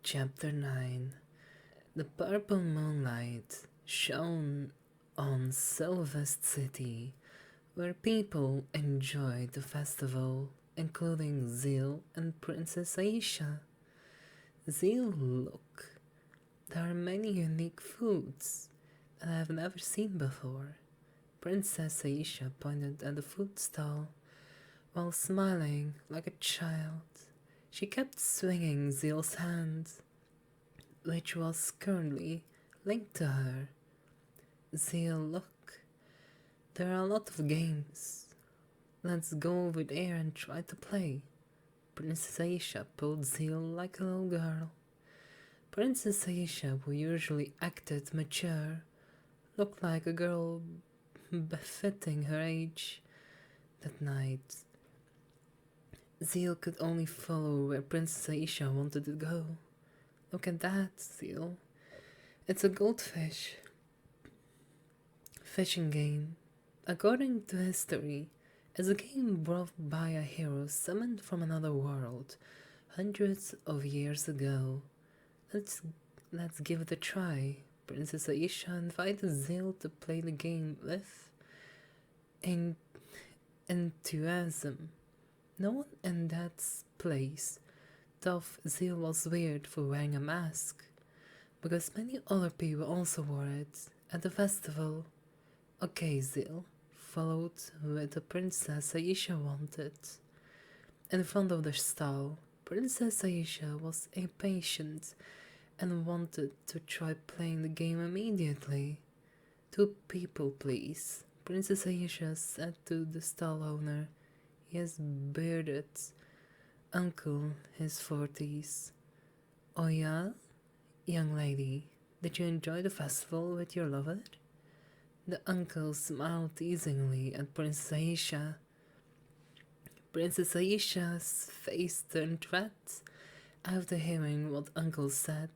Chapter 9. The purple moonlight shone on Sylvest City, where people enjoyed the festival, including Zeal and Princess Aisha. Zeal, look, there are many unique foods that I have never seen before. Princess Aisha pointed at the food stall while smiling like a child. She kept swinging Zeal's hand, which was currently linked to her. Zeal, look, there are a lot of games. Let's go over there and try to play. Princess Aisha pulled Zeal like a little girl. Princess Aisha, who usually acted mature, looked like a girl befitting her age. That night, Zeal could only follow where Princess Aisha wanted to go. Look at that, Zeal. It's a goldfish fishing game. According to history, it's a game brought by a hero summoned from another world hundreds of years ago. Let's let's give it a try. Princess Aisha invited Zeal to play the game with enthusiasm. No one in that place thought Zeal was weird for wearing a mask, because many other people also wore it at the festival. Okay, Zeal followed with the Princess Aisha wanted. In front of the stall, Princess Aisha was impatient and wanted to try playing the game immediately. Two people, please, Princess Aisha said to the stall owner. He is bearded uncle, his 40s. Oh yeah? Young lady, did you enjoy the festival with your lover? The uncle smiled teasingly at Princess Aisha. Princess Aisha's face turned red after hearing what uncle said.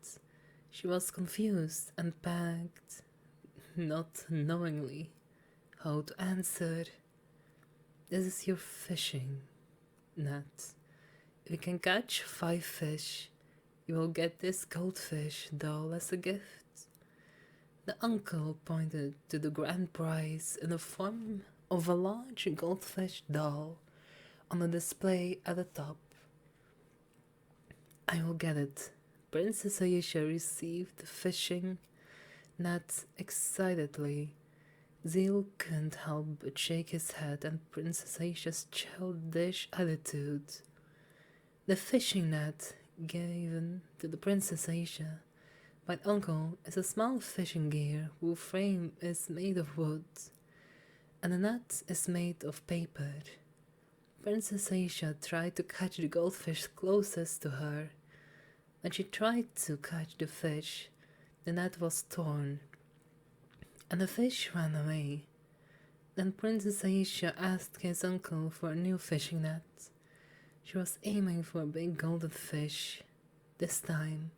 She was confused and panicked, not knowingly how to answer. This is your fishing net. If you can catch 5 fish, you will get this goldfish doll as a gift. The uncle pointed to the grand prize in the form of a large goldfish doll on a display at the top. I will get it. Princess Aisha received the fishing net excitedly. Zeal couldn't help but shake his head at Princess Aisha's childish attitude. The fishing net given to the Princess Aisha by uncle is a small fishing gear whose frame is made of wood, and the net is made of paper. Princess Aisha tried to catch the goldfish closest to her. When she tried to catch the fish, the net was torn, and the fish ran away. Then Princess Aisha asked his uncle for a new fishing net. She was aiming for a big golden fish this time,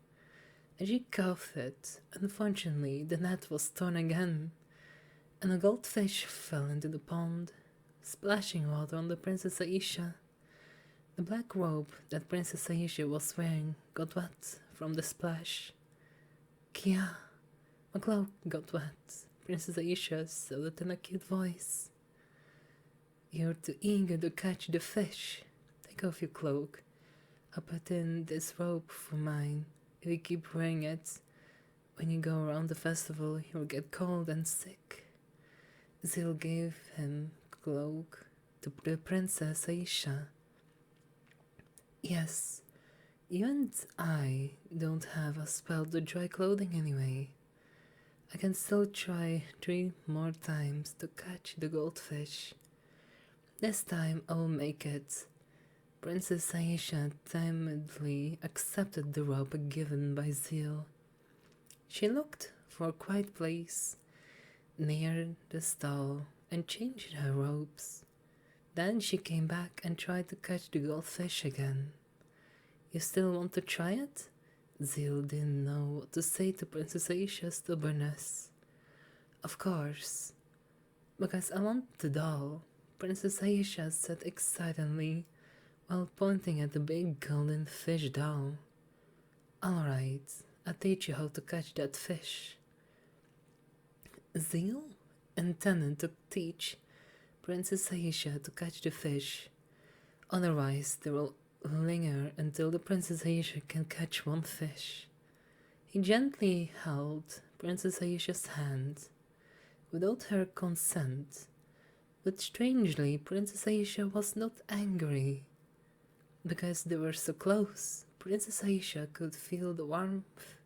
and she caught it. Unfortunately, the net was torn again, and the goldfish fell into the pond, splashing water on the Princess Aisha. The black robe that Princess Aisha was wearing got wet from the splash. Kia, my cloak got wet, Princess Aisha said it in a cute voice. You're too eager to catch the fish. Take off your cloak. I'll put in this robe for mine. If you keep wearing it, when you go around the festival, you'll get cold and sick. Zeal gave him cloak to the Princess Aisha. Yes, you and I don't have a spell to dry clothing anyway. I can still try 3 more times to catch the goldfish. This time I will make it. Princess Aisha timidly accepted the robe given by Zeal. She looked for a quiet place near the stall and changed her robes. Then she came back and tried to catch the goldfish again. You still want to try it? Zeal didn't know what to say to Princess Aisha's stubbornness. Of course, because I want the doll, Princess Aisha said excitedly while pointing at the big golden fish doll. Alright, I'll teach you how to catch that fish. Zeal intended to teach Princess Aisha to catch the fish. Otherwise, they will linger until the Princess Aisha can catch one fish. He gently held Princess Aisha's hand without her consent, but strangely, Princess Aisha was not angry. Because they were so close, Princess Aisha could feel the warmth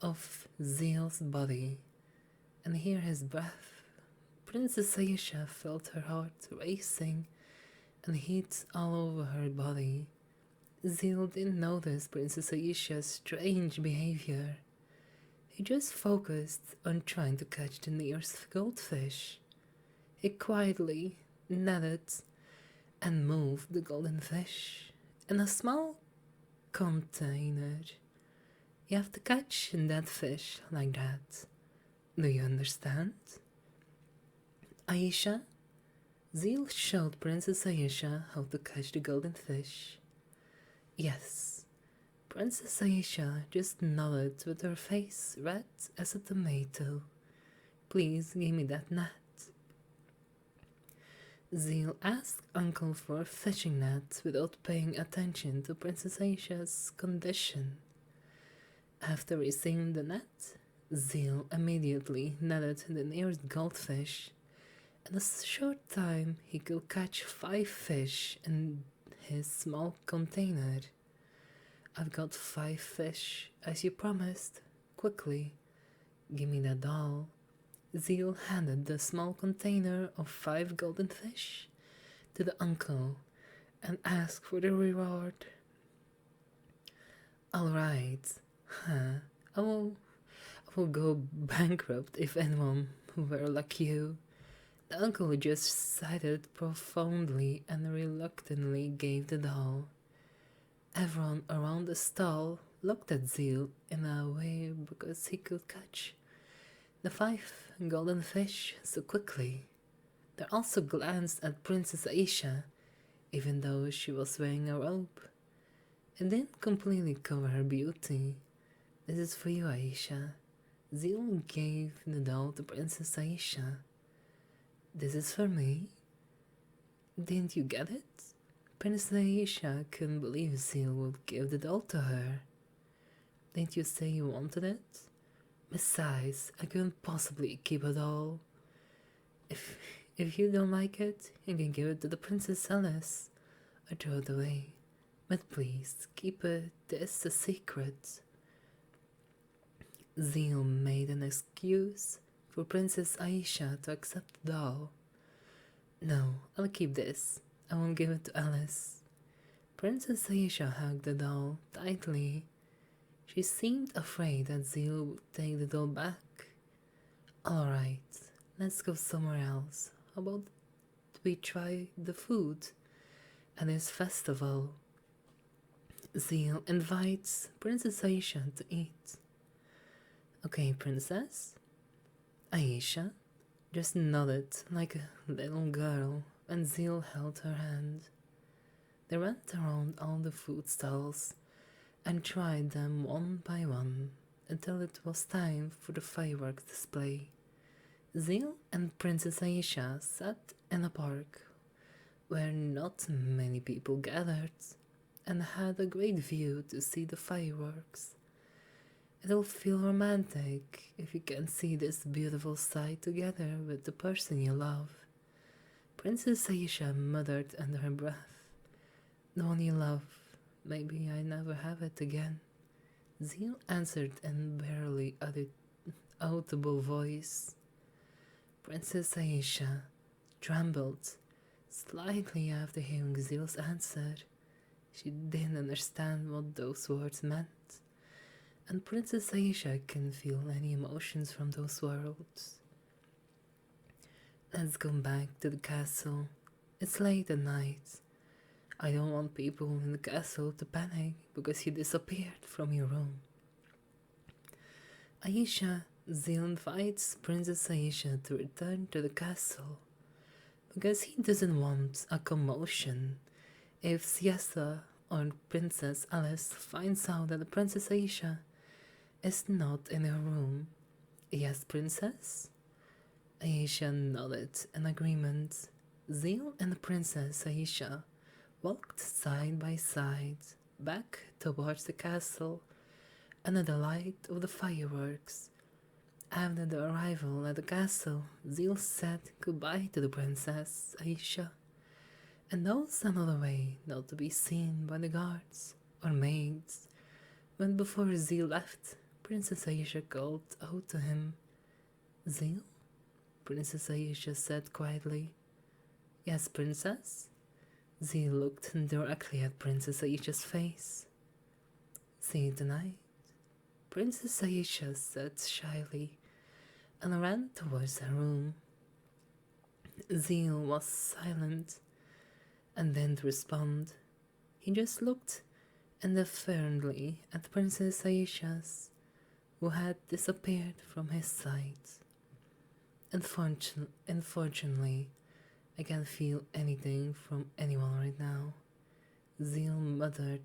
of Zeal's body and hear his breath. Princess Aisha felt her heart racing and heat all over her body. Zeal didn't notice Princess Aisha's strange behavior. He just focused on trying to catch the nearest goldfish. He quietly netted and moved the golden fish in a small container. You have to catch that fish like that. Do you understand? Aisha? Zeal showed Princess Aisha how to catch the golden fish. Yes. Princess Aisha just nodded with her face red as a tomato. Please give me that net. Zeal asked Uncle for a fishing net without paying attention to Princess Aisha's condition. After receiving the net, Zeal immediately netted the nearest goldfish. In a short time, he could catch 5 fish in his small container. I've got 5 fish, as you promised. Quickly, give me that doll. Zeal handed the small container of 5 golden fish to the uncle and asked for the reward. Alright, I will go bankrupt if anyone were like you. The uncle just sighed profoundly and reluctantly gave the doll. Everyone around the stall looked at Zeal in a way because he could catch the 5 golden fish so quickly. They also glanced at Princess Aisha, even though she was wearing a robe. It didn't completely cover her beauty. This is for you, Aisha. Zeal gave the doll to Princess Aisha. This is for me. Didn't you get it? Princess Aisha couldn't believe Zeal would give the doll to her. Didn't you say you wanted it? Besides, I couldn't possibly keep it all. If you don't like it, you can give it to the Princess Alice or throw it away. But please, keep this a secret. Zeal made an excuse for Princess Aisha to accept the doll. No, I'll keep this. I won't give it to Alice. Princess Aisha hugged the doll tightly. She seemed afraid that Zeal would take the doll back. Alright, let's go somewhere else. How about we try the food at this festival? Zeal invites Princess Aisha to eat. Okay, Princess. Aisha just nodded like a little girl and Zeal held her hand. They went around all the food stalls and tried them one by one until it was time for the fireworks display. Zeal and Princess Aisha sat in a park where not many people gathered and had a great view to see the fireworks. It'll feel romantic if you can see this beautiful sight together with the person you love. Princess Aisha muttered under her breath. The one you love, maybe I never have it again. Zeal answered in barely audible voice. Princess Aisha trembled slightly after hearing Zeal's answer. She didn't understand what those words meant, and Princess Aisha couldn't feel any emotions from those words. Let's go back to the castle. It's late at night. I don't want people in the castle to panic because you disappeared from your room. Aisha, Zeal invites Princess Aisha to return to the castle because he doesn't want a commotion if siesta or Princess Alice finds out that the Princess Aisha is not in her room. Yes, Princess? Aisha nodded in agreement. Zeal and the Princess Aisha walked side by side back towards the castle under the light of the fireworks. After the arrival at the castle, Zeal said goodbye to the Princess Aisha and knows another way not to be seen by the guards or maids. When before Zeal left, Princess Aisha called out to him. Zeal? Princess Aisha said quietly. Yes, Princess? Zeal looked directly at Princess Aisha's face. See you tonight, Princess Aisha said shyly and ran towards her room. Zeal was silent and didn't respond. He just looked indifferently at Princess Aisha's, who had disappeared from his sight. Unfortunately, I can't feel anything from anyone right now, Zeal muttered,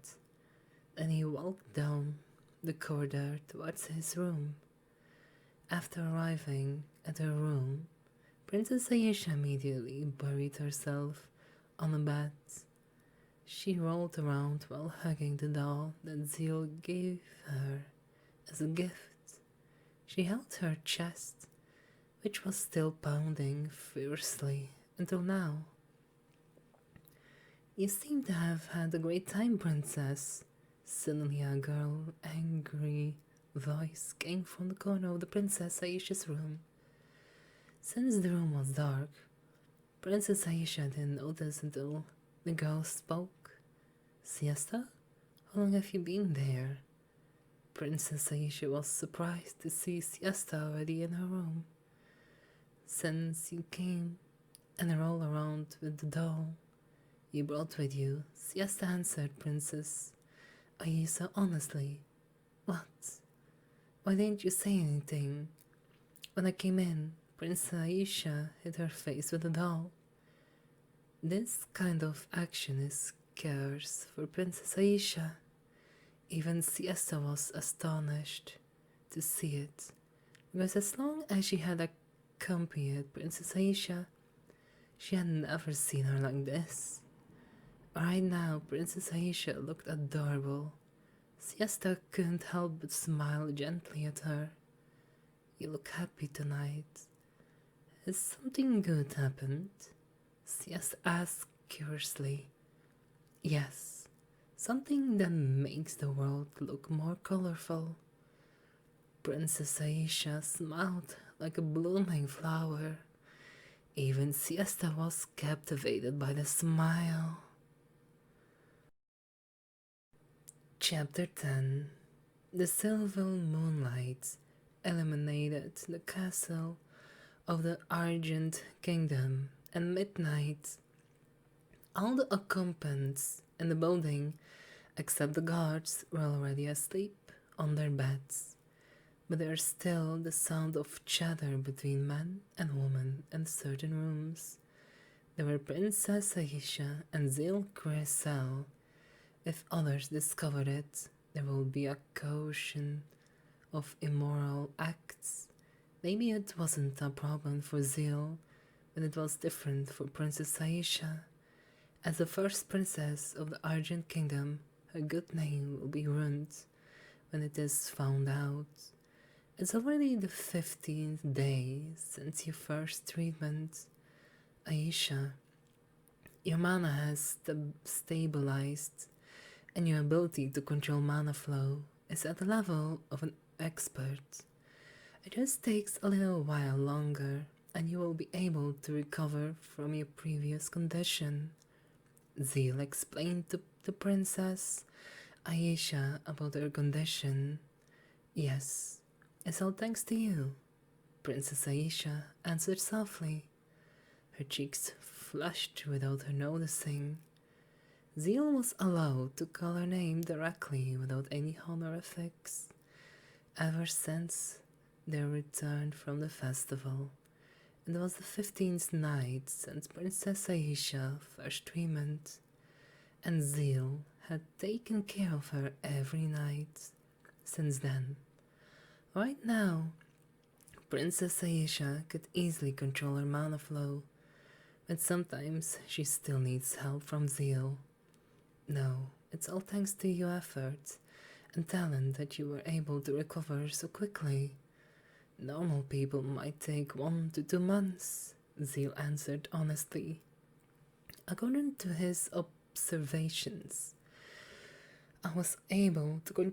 and he walked down the corridor towards his room. After arriving at her room, Princess Aisha immediately buried herself on the bed. She rolled around while hugging the doll that Zeal gave her as a gift. She held her chest, which was still pounding fiercely until now. You seem to have had a great time, Princess. Suddenly a angry voice came from the corner of the Princess Aisha's room. Since the room was dark, Princess Aisha didn't notice until the girl spoke. Siesta? How long have you been there? Princess Aisha was surprised to see Siesta already in her room. Since you came and rolled around with the doll you brought with you, Siesta answered Princess Aisha honestly. What? Why didn't you say anything? When I came in, Princess Aisha hit her face with the doll. This kind of action is scarce for Princess Aisha. Even Siesta was astonished to see it, because as long as she had accompanied Princess Aisha, she had never seen her like this. Right now, Princess Aisha looked adorable. Siesta couldn't help but smile gently at her. You look happy tonight. Has something good happened? Siesta asked curiously. Yes, something that makes the world look more colorful. Princess Aisha smiled like a blooming flower. Even Siesta was captivated by the smile. Chapter 10. The silver moonlight illuminated the castle of the Argent Kingdom at midnight. All the occupants in the building, except the guards, were already asleep on their beds, but there is still the sound of chatter between man and woman in certain rooms. There were Princess Aisha and Zil Crescel. If others discovered it, there will be a caution of immoral acts. Maybe it wasn't a problem for Zil, but it was different for Princess Aisha. As the first princess of the Argent Kingdom, her good name will be ruined when it is found out. It's already the 15th day since your first treatment. Aisha, your mana has stabilized, and your ability to control mana flow is at the level of an expert. It just takes a little while longer, and you will be able to recover from your previous condition. Zeal explained to the Princess Aisha about her condition. Yes, it's all thanks to you, Princess Aisha answered softly. Her cheeks flushed without her noticing. Zeal was allowed to call her name directly without any honorifics ever since their return from the festival. It was the 15th night since Princess Aisha's first treatment, and Zeal had taken care of her every night since then. Right now, Princess Aisha could easily control her mana flow, but sometimes she still needs help from Zeal. No, it's all thanks to your effort and talent that you were able to recover so quickly. Normal people might take 1 to 2 months, Zeal answered honestly. According to his observations, I was able to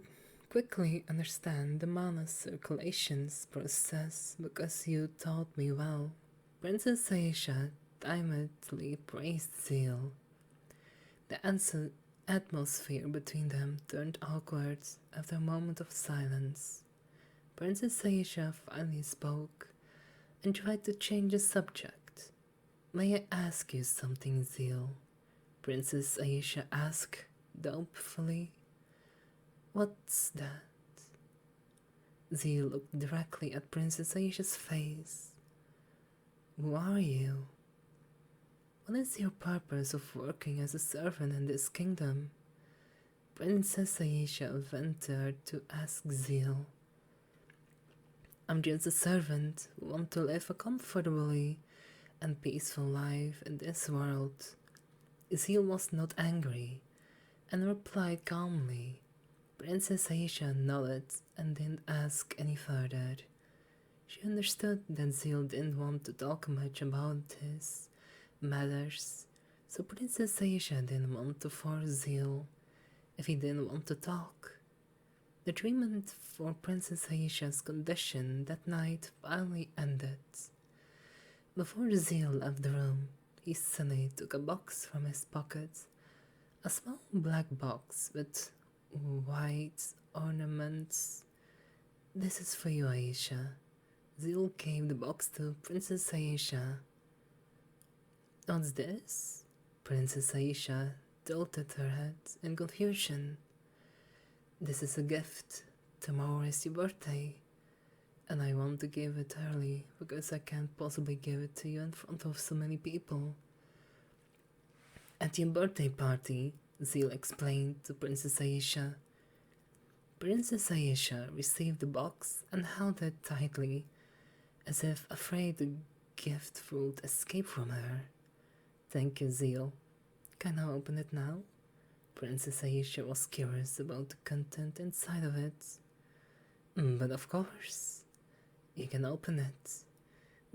quickly understand the mana circulations process because you taught me well. Princess Aisha timidly praised Zeal. The atmosphere between them turned awkward after a moment of silence. Princess Aisha finally spoke and tried to change the subject. May I ask you something, Zeal? Princess Aisha asked doubtfully. What's that? Zeal looked directly at Princess Aisha's face. Who are you? What is your purpose of working as a servant in this kingdom? Princess Aisha ventured to ask Zeal. I'm just a servant who wants to live a comfortably and peaceful life in this world. Zeal was not angry and replied calmly. Princess Aisha nodded and didn't ask any further. She understood that Zeal didn't want to talk much about his matters, so Princess Aisha didn't want to force Zeal if he didn't want to talk. The treatment for Princess Aisha's condition that night finally ended. Before Zeal left the room, he suddenly took a box from his pocket, a small black box with white ornaments. This is for you, Aisha. Zeal gave the box to Princess Aisha. What's this? Princess Aisha tilted her head in confusion. This is a gift. Tomorrow is your birthday, and I want to give it early because I can't possibly give it to you in front of so many people. At your birthday party, Zeal explained to Princess Aisha. Princess Aisha received the box and held it tightly, as if afraid the gift would escape from her. Thank you, Zeal. Can I open it now? Princess Aisha was curious about the content inside of it. But of course, you can open it.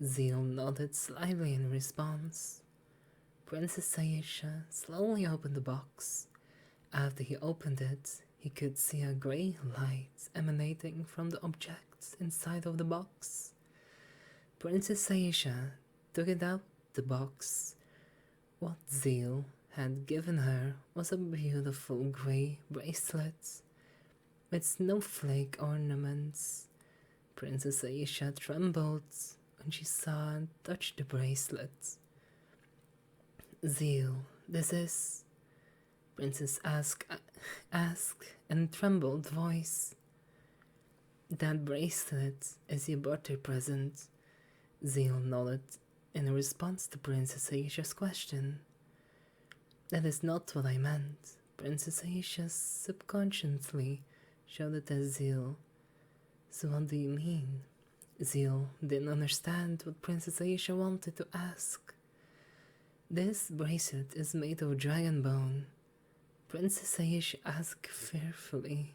Zeal nodded slightly in response. Princess Aisha slowly opened the box. After he opened it, he could see a grey light emanating from the objects inside of the box. Princess Aisha took it out the box. What Zeal had given her was a beautiful grey bracelet with snowflake ornaments. Princess Aisha trembled when she saw and touched the bracelet. Zeal, this is... Princess asked in a trembled voice. That bracelet is your birthday present. Zeal nodded in response to Princess Aisha's question. That is not what I meant. Princess Aisha subconsciously shouted at Zeal. So what do you mean? Zeal didn't understand what Princess Aisha wanted to ask. This bracelet is made of dragon bone. Princess Aisha asked fearfully.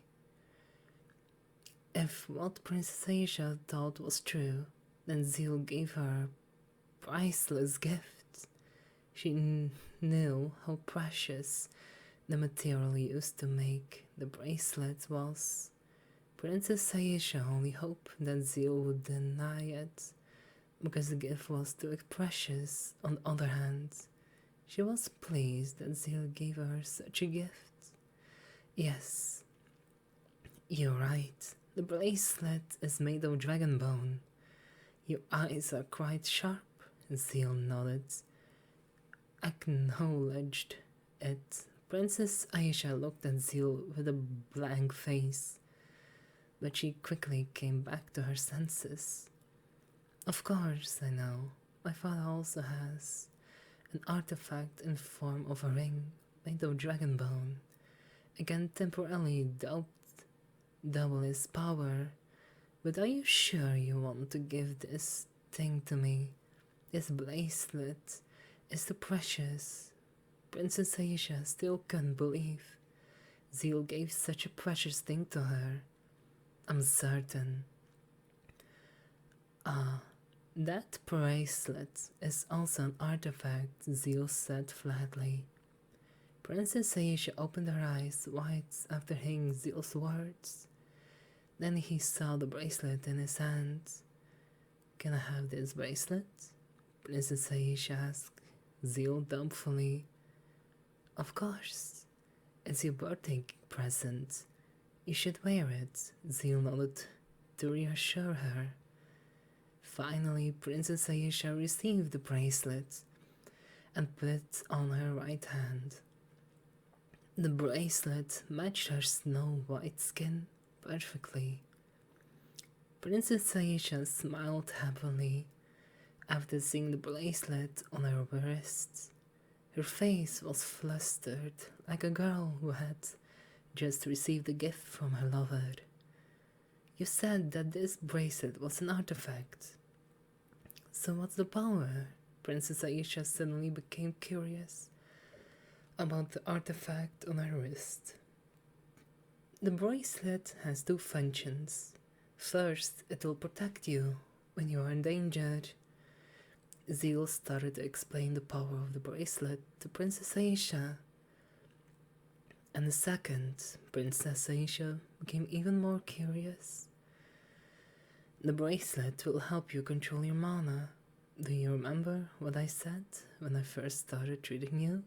If what Princess Aisha thought was true, then Zeal gave her a priceless gift. She knew how precious the material used to make the bracelet was. Princess Aisha only hoped that Zeal would deny it, because the gift was too precious. On the other hand, she was pleased that Zeal gave her such a gift. Yes, you're right. The bracelet is made of dragon bone. Your eyes are quite sharp. Zeal nodded. Acknowledged it. Princess Aisha looked at Zeal with a blank face, but she quickly came back to her senses. Of course, I know. My father also has an artifact in form of a ring made of dragon bone. I can temporarily double his power, but are you sure you want to give this thing to me? This bracelet is too precious. Princess Aisha still couldn't believe Zeal gave such a precious thing to her. I'm certain. Ah, that bracelet is also an artifact, Zeal said flatly. Princess Aisha opened her eyes wide after hearing Zeal's words. Then he saw the bracelet in his hand. Can I have this bracelet? Princess Aisha asked Zeal doubtfully. Of course. It's your birthday present. You should wear it, Zeal nodded to reassure her. Finally, Princess Aisha received the bracelet and put it on her right hand. The bracelet matched her snow-white skin perfectly. Princess Aisha smiled happily after seeing the bracelet on her wrist. Her face was flustered like a girl who had just received a gift from her lover. You said that this bracelet was an artifact. So what's the power? Princess Aisha suddenly became curious about the artifact on her wrist. The bracelet has two functions. First, it will protect you when you are in danger. Zeal started to explain the power of the bracelet to Princess Aisha. And the second, Princess Aisha became even more curious. The bracelet will help you control your mana. Do you remember what I said when I first started treating you?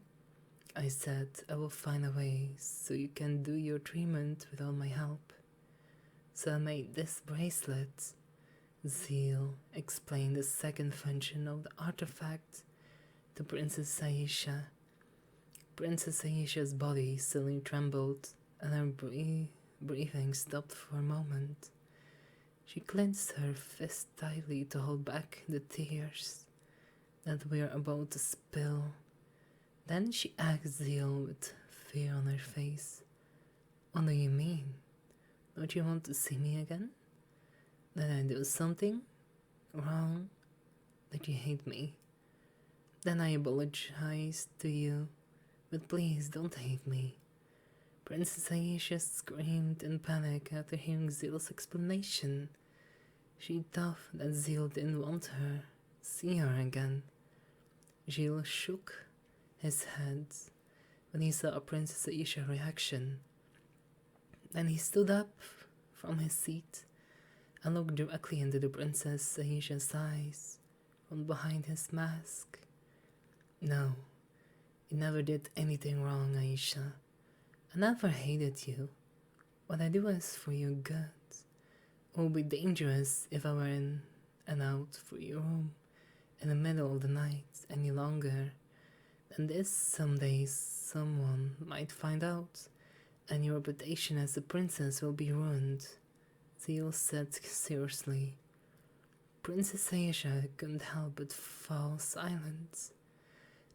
I said I will find a way so you can do your treatment without my help. So I made this bracelet. Zeal explained the second function of the artifact to Princess Aisha. Princess Aisha's body suddenly trembled and her breathing stopped for a moment. She clenched her fist tightly to hold back the tears that were about to spill. Then she asked Zeal with fear on her face, "What do you mean? Don't you want to see me again? Did I do something wrong? Did you hate me? Then I apologize to you, but please don't hate me." Princess Aisha screamed in panic after hearing Zeal's explanation. She thought that Zeal didn't want her see her again. Zeal shook his head when he saw Princess Aisha's reaction. Then he stood up from his seat and looked directly into the Princess Aisha's eyes from behind his mask. "No, you never did anything wrong, Aisha. I never hated you. What I do is for your good. It would be dangerous if I were in and out for your room in the middle of the night any longer. And this someday someone might find out, and your reputation as a princess will be ruined," Zeal said seriously. Princess Aisha couldn't help but fall silent.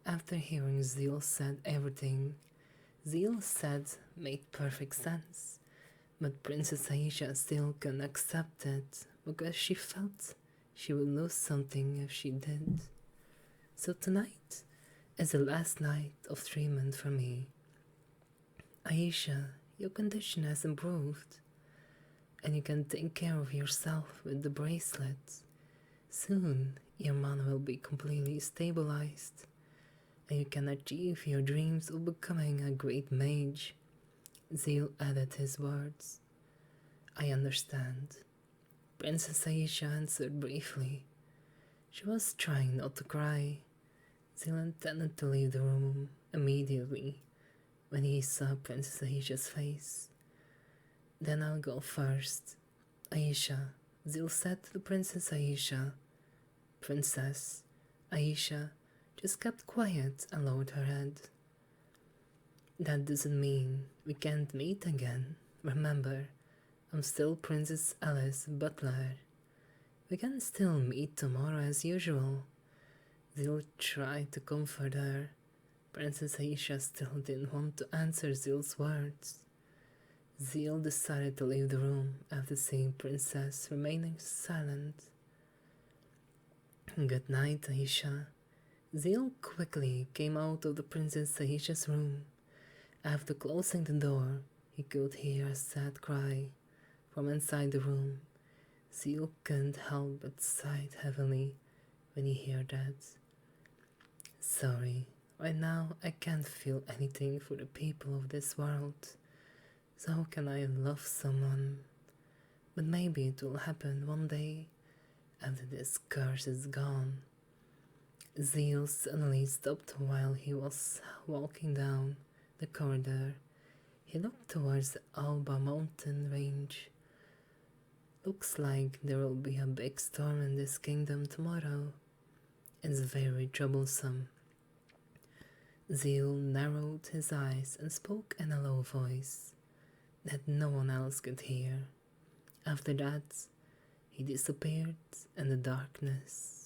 After hearing Zeal said everything Zeal said made perfect sense, but Princess Aisha still couldn't accept it because she felt she would lose something if she did. "So tonight is the last night of treatment for me. Aisha, your condition has improved, and you can take care of yourself with the bracelet. Soon, your mana will be completely stabilized, and you can achieve your dreams of becoming a great mage." Zeal added his words. "I understand," Princess Aisha answered briefly. She was trying not to cry. Zeal intended to leave the room immediately when he saw Princess Aisha's face. "Then I'll go first. Aisha," Zeal said to Princess Aisha. Princess Aisha just kept quiet and lowered her head. "That doesn't mean we can't meet again. Remember, I'm still Princess Alice Butler. We can still meet tomorrow as usual." Zeal tried to comfort her. Princess Aisha still didn't want to answer Zeal's words. Zeal decided to leave the room after seeing Princess remaining silent. Good night, Aisha. Zeal quickly came out of the Princess Aisha's room. After closing the door, he could hear a sad cry from inside the room. Zeal couldn't help but sigh heavily when he heard that. Sorry, right now I can't feel anything for the people of this world. So how can I love someone? But maybe it will happen one day after this curse is gone. Zeal suddenly stopped while he was walking down the corridor. He looked towards the Alba mountain range. Looks like there will be a big storm in this kingdom tomorrow. It's very troublesome. Zeal narrowed his eyes and spoke in a low voice that no one else could hear. After that, he disappeared in the darkness.